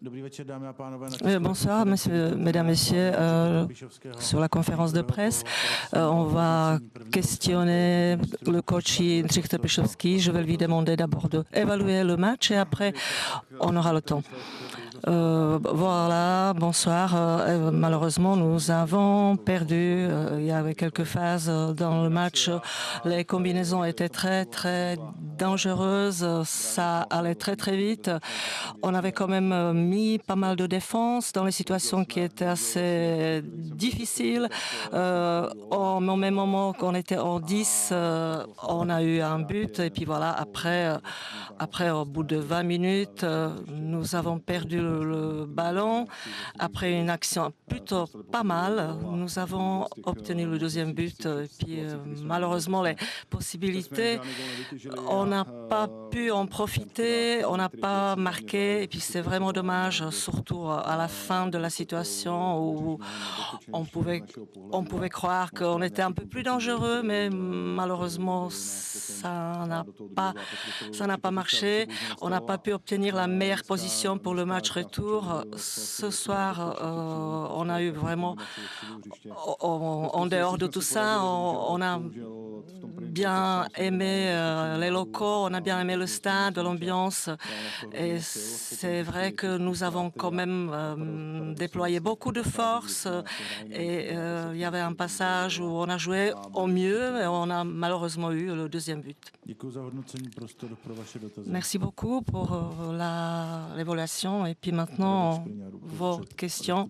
Bonsoir, mesdames, messieurs. Sur la conférence de presse, on va questionner le coach Jindřich Trpišovský. Je vais lui demander d'abord d'évaluer le match et après, on aura le temps. Voilà, bonsoir. Malheureusement, nous avons perdu. Il y avait quelques phases dans le match. Les combinaisons étaient très dangereuses. Ça allait très vite. On avait quand même mis pas mal de défense dans les situations qui étaient assez difficiles. Au même moment qu'on était en 10, on a eu un but. Et puis voilà, après au bout de 20 minutes, nous avons perdu le ballon. Après une action plutôt pas mal, nous avons obtenu le deuxième but. Et puis malheureusement, les possibilités, on n'a pas pu en profiter, on n'a pas marqué. Et puis c'est vraiment dommage, surtout à la fin de la situation où on pouvait croire qu'on était un peu plus dangereux, mais malheureusement, ça n'a pas marché. On n'a pas pu obtenir la meilleure position pour le match retour. Ce soir, on a eu vraiment, en dehors de tout ça, on a bien aimé les locaux, on a bien aimé le stade, l'ambiance. Et c'est vrai que nous avons quand même déployé beaucoup de force. Et il y avait un passage où on a joué au mieux et on a malheureusement eu le deuxième but. Merci beaucoup pour l'évaluation. Et puis maintenant, vos questions.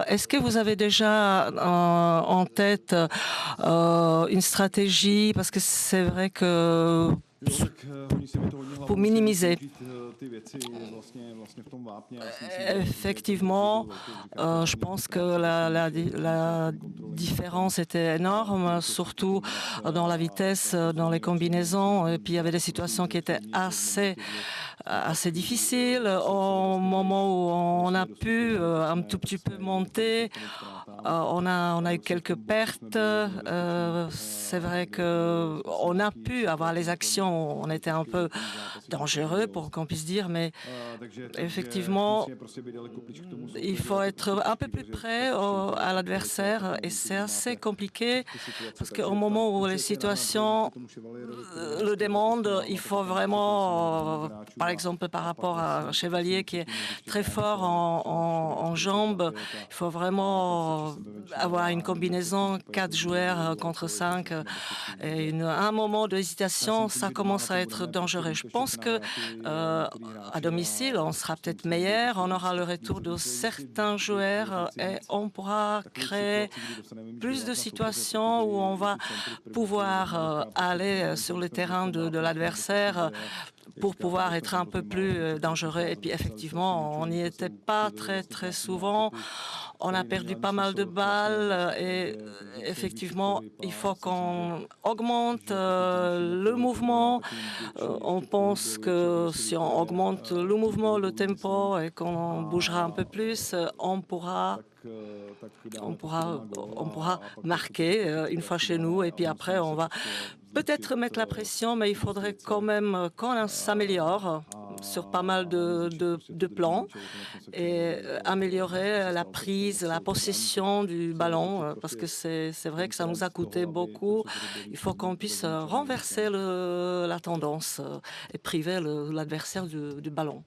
Est-ce que vous avez déjà en tête une stratégie, parce que c'est vrai que pour minimiser. Effectivement, je pense que la différence était énorme, surtout dans la vitesse, dans les combinaisons. Et puis il y avait des situations qui étaient assez difficiles. Au moment où on a pu un tout petit peu monter, on a eu quelques pertes. C'est vrai qu'on a pu avoir les actions. On était un peu dangereux, pour qu'on puisse dire, mais effectivement, il faut être un peu plus près à l'adversaire et c'est assez compliqué parce qu'au moment où les situations le demandent, il faut vraiment, par exemple, par rapport à Chevalier qui est très fort en jambes, il faut vraiment avoir une combinaison 4 joueurs contre 5 et un moment d'hésitation, ça commence à être dangereux. Je pense que à domicile, on sera peut-être meilleur, on aura le retour de certains joueurs et on pourra créer plus de situations où on va pouvoir aller sur le terrain de l'adversaire pour pouvoir être un peu plus dangereux. Et puis effectivement, on n'y était pas très souvent. On a perdu pas mal de balles et effectivement, il faut qu'on augmente le mouvement. On pense que si on augmente le mouvement, le tempo et qu'on bougera un peu plus, on pourra marquer une fois chez nous et puis après on va peut-être mettre la pression, mais il faudrait quand même qu'on s'améliore sur pas mal de plans et améliorer la prise, la possession du ballon parce que c'est vrai que ça nous a coûté beaucoup. Il faut qu'on puisse renverser la tendance et priver l'adversaire du ballon.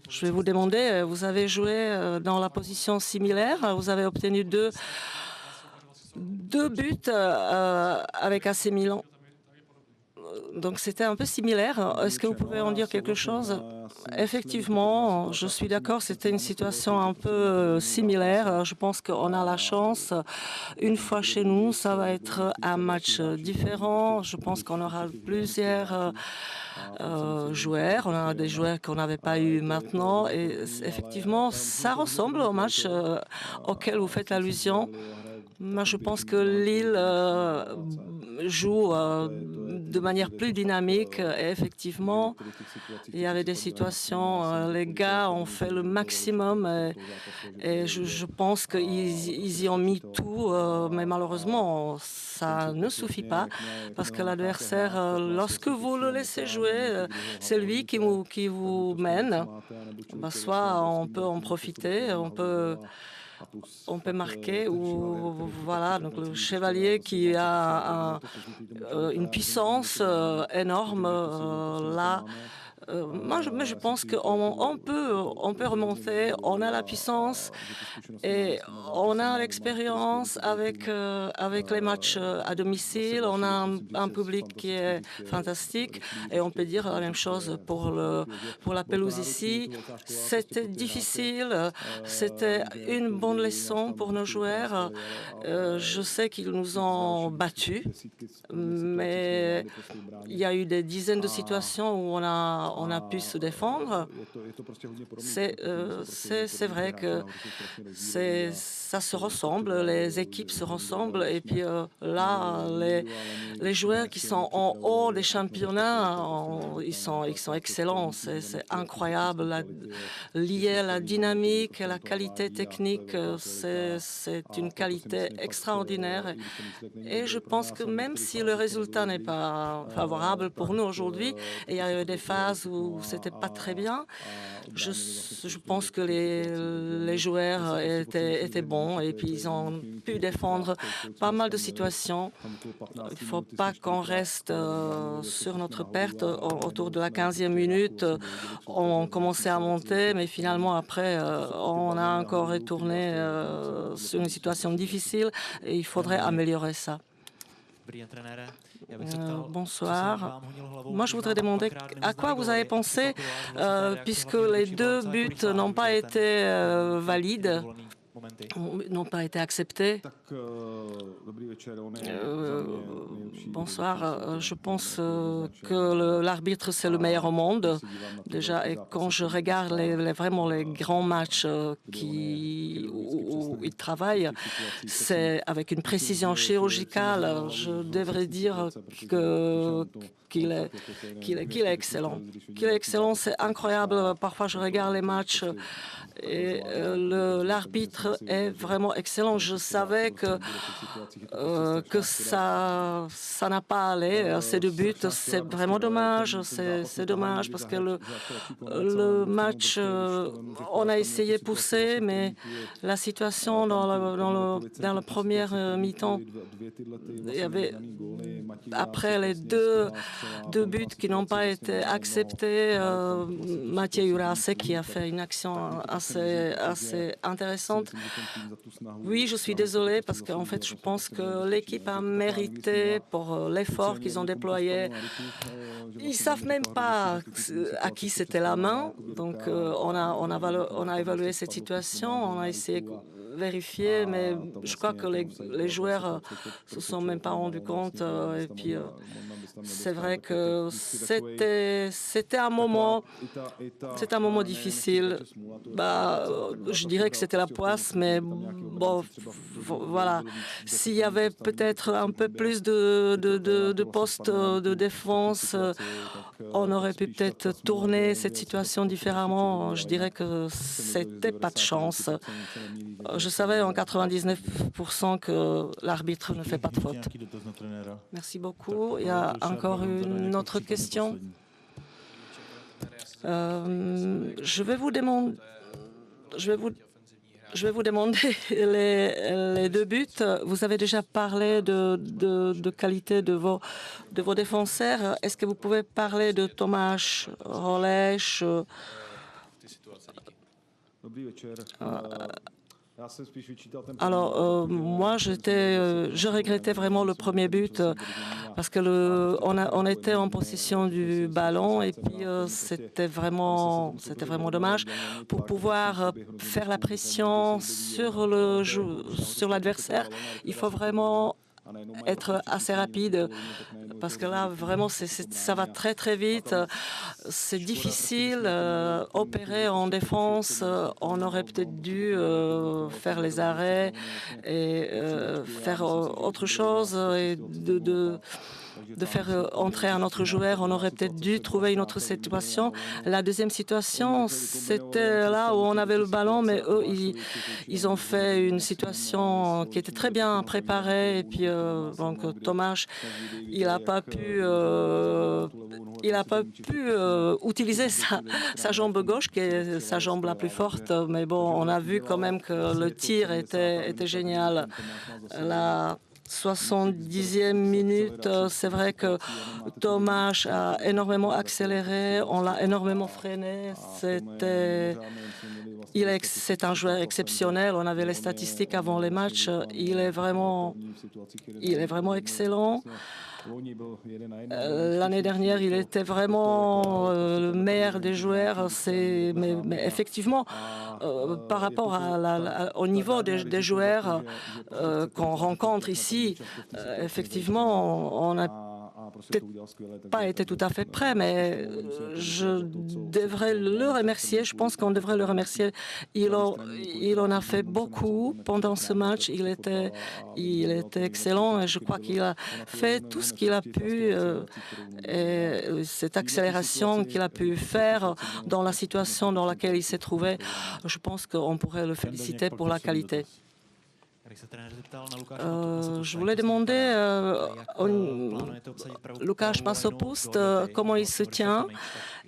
Je vais vous demander, vous avez joué dans la position similaire, vous avez obtenu deux buts avec AC Milan. Donc c'était un peu similaire. Est-ce que vous pouvez en dire quelque chose? Effectivement, je suis d'accord, c'était une situation un peu similaire. Je pense qu'on a la chance. Une fois chez nous, ça va être un match différent. Je pense qu'on aura plusieurs joueurs. On a des joueurs qu'on n'avait pas eu maintenant. Et effectivement, ça ressemble au match auquel vous faites allusion. Moi, je pense que Lille joue de manière plus dynamique et effectivement, il y avait des situations, les gars ont fait le maximum et je pense qu'ils y ont mis tout, mais malheureusement, ça ne suffit pas parce que l'adversaire, lorsque vous le laissez jouer, c'est lui qui vous mène. Ben, soit on peut en profiter, on peut marquer ou voilà, donc le chevalier qui a une puissance énorme là. Mais je pense qu'on peut remonter, on a la puissance et on a l'expérience avec les matchs à domicile, on a un public qui est fantastique et on peut dire la même chose pour la pelouse ici. C'était difficile, c'était une bonne leçon pour nos joueurs. Je sais qu'ils nous ont battus, mais il y a eu des dizaines de situations où on a pu se défendre. C'est vrai que ça se ressemble, les équipes se ressemblent. Et puis là, les joueurs qui sont en haut des championnats, ils sont excellents. C'est incroyable. Lié à la dynamique, à la qualité technique, c'est une qualité extraordinaire. Et je pense que même si le résultat n'est pas favorable pour nous aujourd'hui, et il y a eu des phases où c'était pas très bien, je pense que les joueurs étaient bons et puis ils ont pu défendre pas mal de situations. Il ne faut pas qu'on reste sur notre perte. Autour de la 15e minute, on commençait à monter, mais finalement après, on a encore retourné sur une situation difficile et il faudrait améliorer ça. Bonsoir. Moi, je voudrais demander à quoi vous avez pensé, puisque les 2 buts n'ont pas été valides, n'ont pas été acceptés. Bonsoir. Je pense que l'arbitre, c'est le meilleur au monde, déjà. Et quand je regarde vraiment les grands matchs où il travaille, c'est avec une précision chirurgicale. Je devrais dire qu'il est excellent. Qu'il est excellent, c'est incroyable. Parfois, je regarde les matchs et l'arbitre est vraiment excellent. Je savais que ça n'a pas allé. Ces 2 buts, c'est vraiment dommage. C'est dommage parce que le match, on a essayé de pousser, mais la situation dans la première mi-temps, il y avait après les deux buts qui n'ont pas été acceptés, Mathieu Jurásek qui a fait une action assez intéressante. Oui, je suis désolée parce qu'en fait, je pense que l'équipe a mérité pour l'effort qu'ils ont déployé. Ils ne savent même pas à qui c'était la main. Donc, on a évalué cette situation, on a essayé de vérifier, mais je crois que les joueurs se sont même pas rendus compte. Et puis, c'est vrai que c'était un moment difficile. Je dirais que c'était la poisse, mais bon, voilà. S'il y avait peut-être un peu plus de postes de défense, on aurait pu peut-être tourner cette situation différemment. Je dirais que c'était pas de chance. Je savais en 99% que l'arbitre ne fait pas de faute. Merci beaucoup. Il y a encore une autre question. Je vais vous demander les 2 buts. Vous avez déjà parlé de qualité de vos défenseurs. Est-ce que vous pouvez parler de Tomáš Holeš? Alors, moi, je regrettais vraiment le premier but parce que on était en possession du ballon et puis c'était vraiment dommage. Pour pouvoir faire la pression sur l'adversaire, il faut vraiment être assez rapide parce que là, vraiment, ça va très, très vite. C'est difficile. Opérer en défense, on aurait peut-être dû faire les arrêts et faire autre chose et de faire entrer un autre joueur. On aurait peut-être dû trouver une autre situation. La deuxième situation, c'était là où on avait le ballon, mais eux, ils ont fait une situation qui était très bien préparée. Et puis, donc, Tomáš, il n'a pas pu, utiliser sa jambe gauche, qui est sa jambe la plus forte. Mais bon, on a vu quand même que le tir était génial. La 70e minute, c'est vrai que Tomáš a énormément accéléré, on l'a énormément freiné. C'est un joueur exceptionnel. On avait les statistiques avant les matchs. Il est vraiment excellent. L'année dernière, il était vraiment le meilleur des joueurs. Mais effectivement, par rapport au niveau des joueurs qu'on rencontre ici, effectivement, on n'a peut-être pas été tout à fait prêt, mais je devrais le remercier. Je pense qu'on devrait le remercier. Il en a fait beaucoup pendant ce match. Il était excellent et je crois qu'il a fait tout ce qu'il a pu. Et cette accélération qu'il a pu faire dans la situation dans laquelle il s'est trouvé, je pense qu'on pourrait le féliciter pour la qualité. Je voulais demander Lukáš Masopust comment il se tient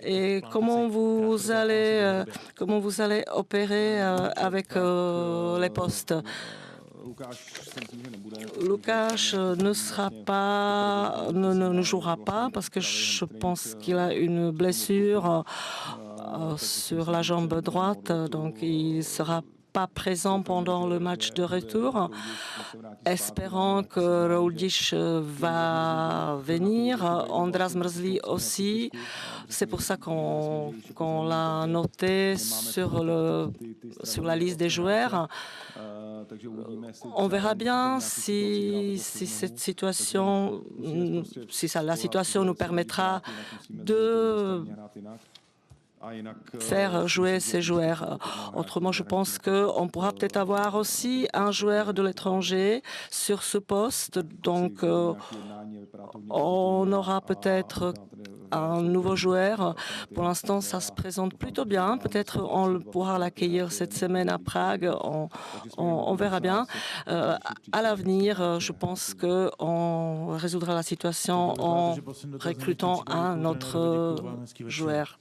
et comment vous allez opérer avec les postes. Lukáš ne jouera pas parce que je pense qu'il a une blessure sur la jambe droite, donc il sera pas présent pendant le match de retour. Espérons que Raudiš va venir, Ondra Zmrzlý aussi. C'est pour ça qu'on l'a noté sur la liste des joueurs. On verra bien si la situation nous permettra de faire jouer ces joueurs. Autrement, je pense qu'on pourra peut-être avoir aussi un joueur de l'étranger sur ce poste. Donc, on aura peut-être un nouveau joueur. Pour l'instant, ça se présente plutôt bien. Peut-être on pourra l'accueillir cette semaine à Prague. On verra bien. À l'avenir, je pense qu'on résoudra la situation en recrutant un autre joueur.